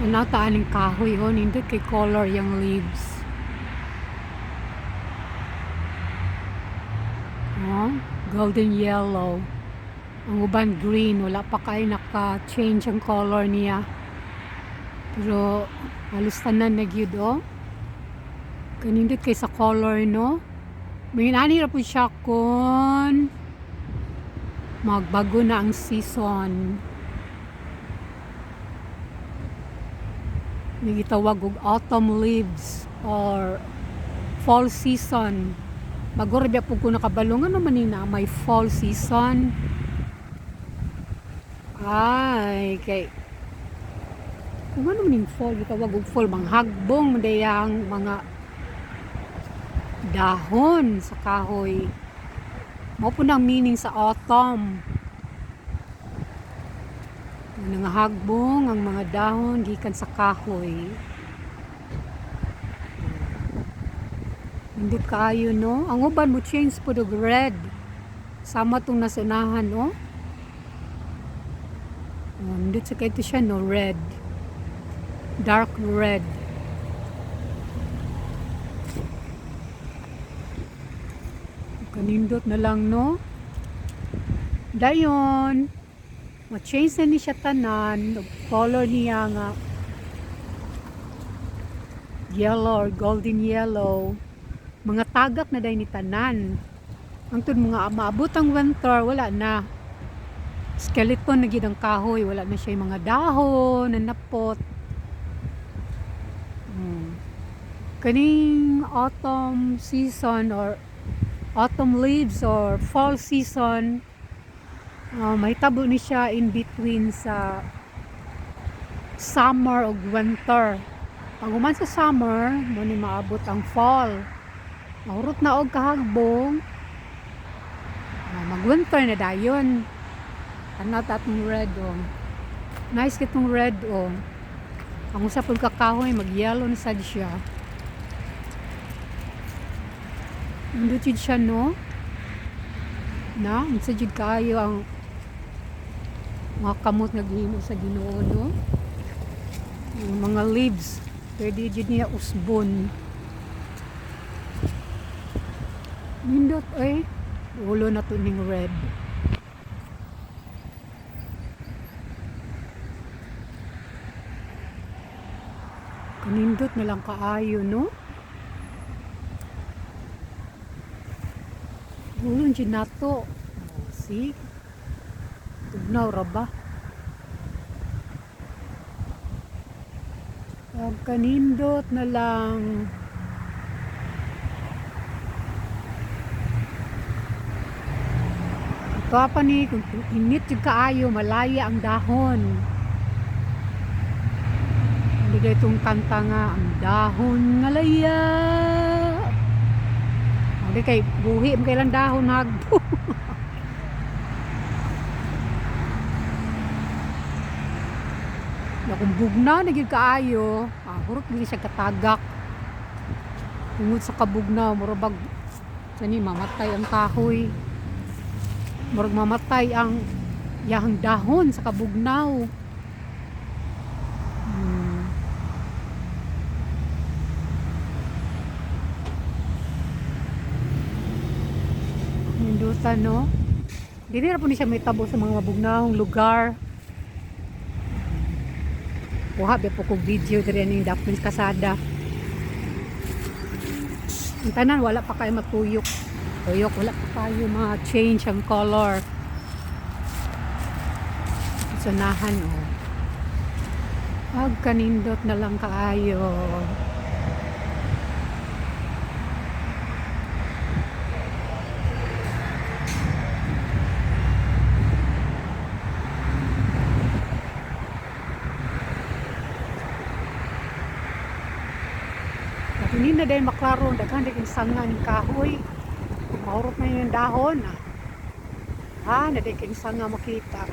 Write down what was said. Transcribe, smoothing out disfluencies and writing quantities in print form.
Nataan ng kahoy o nindot kay color yung leaves. Oh, golden yellow. Ang uban green, wala pa kay naka-change ang color niya. Pero halos tanan na gyud oh. Kanindot kay sa color no. May ani ra pud siya kun magbago na ang season. Nagitawag og autumn leaves or fall season. Bago rin po ko nakabalungan naman na may fall season. Ay, kay kung ano man yung fall, gitawag og fall, manghagbong dayang mga dahon sa kahoy. Mao po ang meaning sa autumn. Nangahagbong ang mga dahon gikan sa kahoy. Hindi kaayo no. Ang uban mo change po og red. Sama tong nasunahan no. Hindi sa kayo siya no, red. Dark red. Kanindot na lang no. Dayon ma-change na ni siya tanan, color niya nga yellow or golden yellow. Mga tagak na dahil ni tanan. Ang tun mga maabot ang winter, wala na. Skeleton na gid ang kahoy, wala na siya yung mga dahon, nanapot. Kaning autumn season or autumn leaves or fall season, may tabo ni siya in between sa summer o winter. Pag uman sa summer, mo ni maabot ang fall. Mahurot na og kahagbong. Mag-winter na dayon. Ano tatong red oh. Nice kitong red oh. Ang usa pud kakahoy mag-yellow na sad siya. Indot jud siya no. Na, unsa jud kaayo ang mga kamot nga gihimo sa Ginoo no. Yung mga leaves pwede jud niya usbon. Nindot ay ulo na to ning red. Kanindot na lang kaayo no. Ulo jud nato. See? Tugnaw ra ba? Kanindot na lang. Ito pa ni, kung init yung kaayo, malaya ang dahon. Hindi na itong kanta nga, ang dahon ngalaya. Hindi kay buhi, kailan dahon hagbo. Kung bugna naging kaayo, hurot dili siya katagak. Tungod sa kabugnaw, murabag sani mamatay ang kahoy. Murag mamatay ang yahang dahon sa kabugnaw. Hindutan no. Dili ra po ni siya may tabo sa mga mabugnawong lugar. Kuha ba po kong video diri ning Dapil Kasada. Ang tanan wala pa kayo matuyok. Tuyok wala pa kayo ma-change ang color. Sunahan oh. Ag kanindot na lang kaayo. Hindi na dahil maklaro, daghan dahil sanga ng kahoy. Mahurot na yung dahon. Ha, na dahil sanga makita.